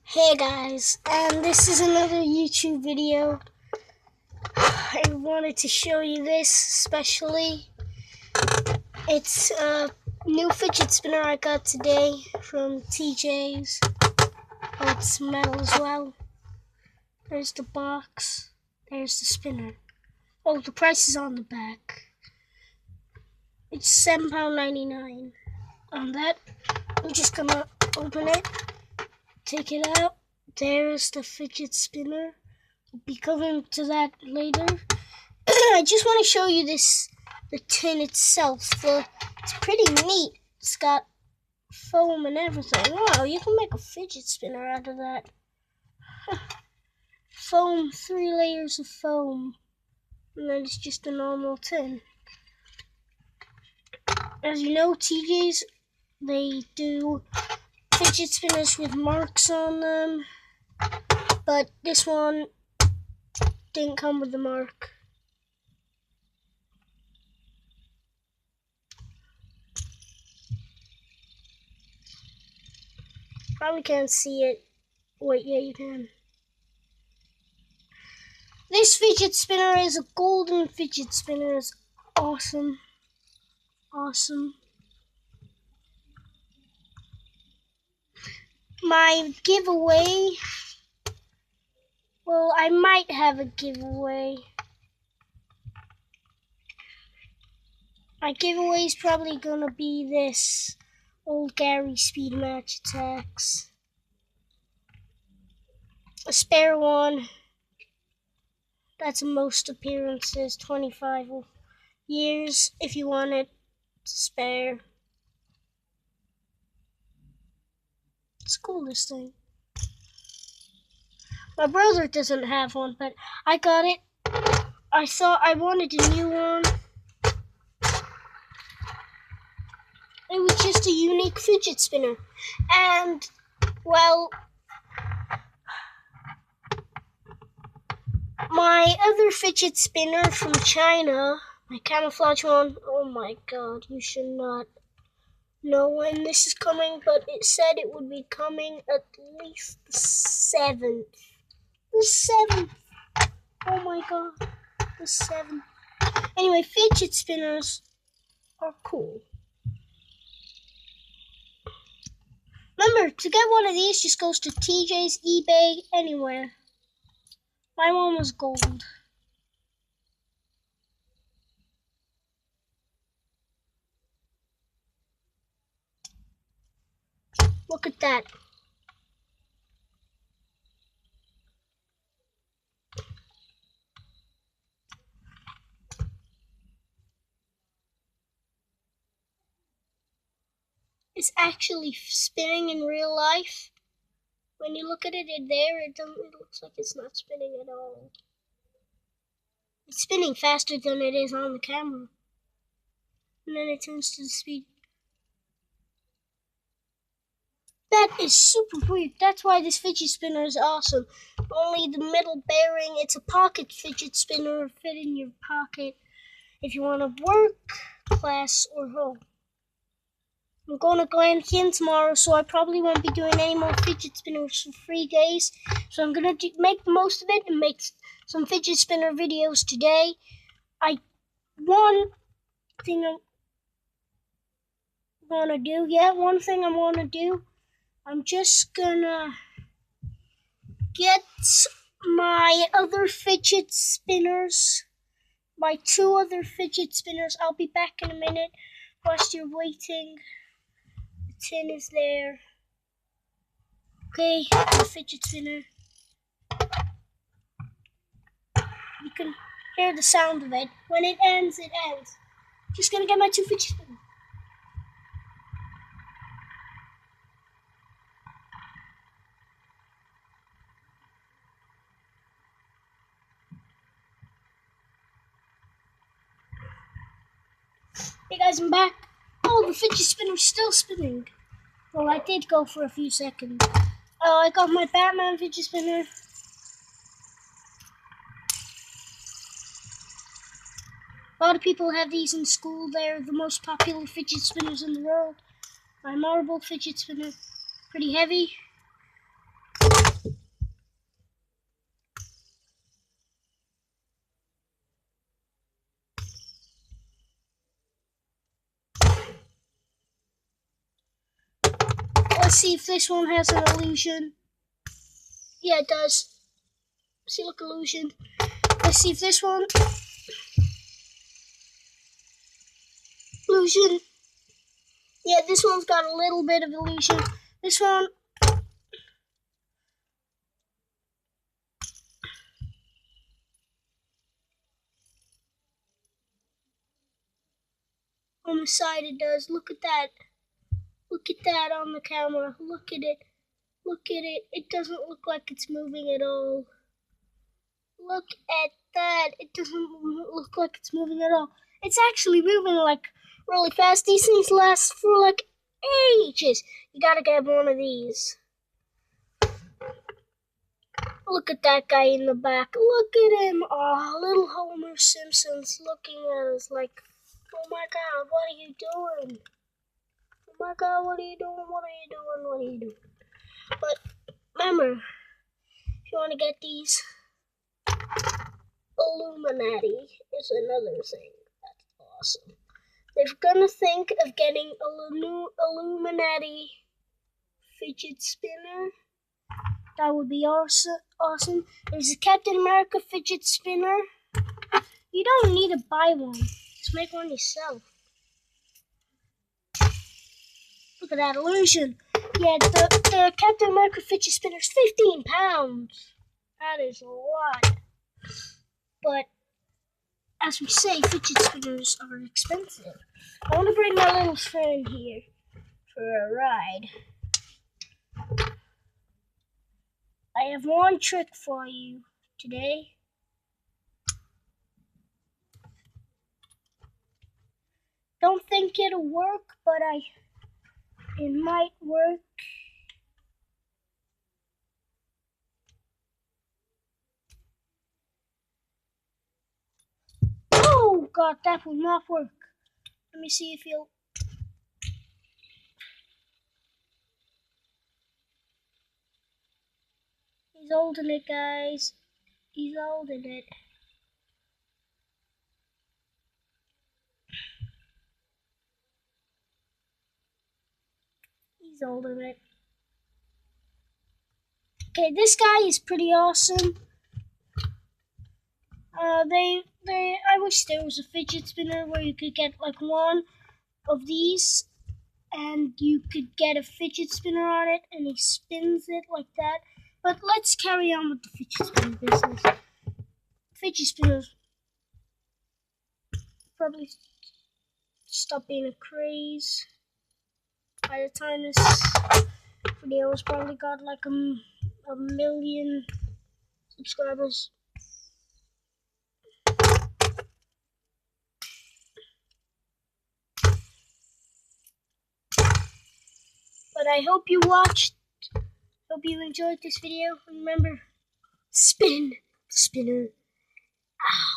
Hey guys, and this is another YouTube video. I wanted to show you this especially. It's a new fidget spinner I got today from TJ's. Oh, it's metal as well. There's the box. There's the spinner. Oh, the price is on the back. It's £7.99. On that, I'm just gonna open it. Take it out. There's the fidget spinner. I'll be coming to that later. I just want to show you the tin itself. It's pretty neat. It's got foam and everything. Wow, you can make a fidget spinner out of that. Foam, 3 layers of foam. And then it's just a normal tin. As you know, TJ's, they do fidget spinners with marks on them, but this one didn't come with the mark. Probably can't see it. Wait, yeah, you can. This fidget spinner is a golden fidget spinner. It's awesome. Awesome. My giveaway, well, I might have a giveaway. My giveaway is probably gonna be this old Gary Speed Match Attacks. A spare one. That's most appearances, 25 years if you want it spare. It's cool, this thing. My brother doesn't have one, but I got it. I thought I wanted a new one. It was just a unique fidget spinner. And, well, my other fidget spinner from China, my camouflage one, oh my god, you should not know when this is coming, but it said it would be coming at least the 7th. The 7th! Oh my god, the 7th. Anyway, fidget spinners are cool. Remember, to get one of these just goes to TJ's, eBay, anywhere. My one was gold. Look at that. It's actually spinning in real life. When you look at it in there, it looks like it's not spinning at all. It's spinning faster than it is on the camera. And then it turns to the speed. That is super weird. That's why this fidget spinner is awesome. Only the middle bearing, it's a pocket fidget spinner, fit in your pocket if you want to work, class, or home. I'm going to Grand Canyon tomorrow, so I probably won't be doing any more fidget spinners for 3 days. So I'm going to make the most of it and make some fidget spinner videos today. One thing I want to do, I'm just going to get my other fidget spinners, my 2 other fidget spinners. I'll be back in a minute whilst you're waiting. The tin is there. Okay, the fidget spinner. You can hear the sound of it. When it ends, it ends. Just gonna get my 2 fidget spinners. Hey guys, I'm back. Oh, the fidget spinner's still spinning. Well, I did go for a few seconds. I got my Batman fidget spinner. A lot of people have these in school. They're the most popular fidget spinners in the world. My marble fidget spinner, pretty heavy. let's see if this one has an illusion. Yeah, it does. See, look, illusion. Let's see if this one. Illusion. Yeah, this one's got a little bit of illusion. This one. On the side it does. Look at that. Look at that on the camera. Look at it. Look at it. It doesn't look like it's moving at all. Look at that. It doesn't look like it's moving at all. It's actually moving like really fast. These things last for like ages. You gotta get one of these. Look at that guy in the back. Look at him. Oh, little Homer Simpson's looking at us like, oh my God, what are you doing? Oh my God, what are you doing? What are you doing? What are you doing? But remember, if you want to get these, Illuminati is another thing. That's awesome. They're gonna think of getting a new Illuminati fidget spinner. That would be awesome. There's a Captain America fidget spinner. You don't need to buy one. Just make one yourself. Look at that illusion. Yeah, the Captain America fidget spinner is £15. That is a lot. But as we say, fidget spinners are expensive. I want to bring my little friend here for a ride. I have one trick for you today. Don't think it'll work, but it might work. Oh God, that will not work. Let me see if he'll. He's holding it, guys. He's holding it. He's holding it. Okay, this guy is pretty awesome. I wish there was a fidget spinner where you could get like one of these, and you could get a fidget spinner on it, and he spins it like that. But let's carry on with the fidget spinner business. Fidget spinners probably stop being a craze by the time this video has probably got like a million subscribers. But I hope you watched. Hope you enjoyed this video. Remember, spin the spinner. Ow.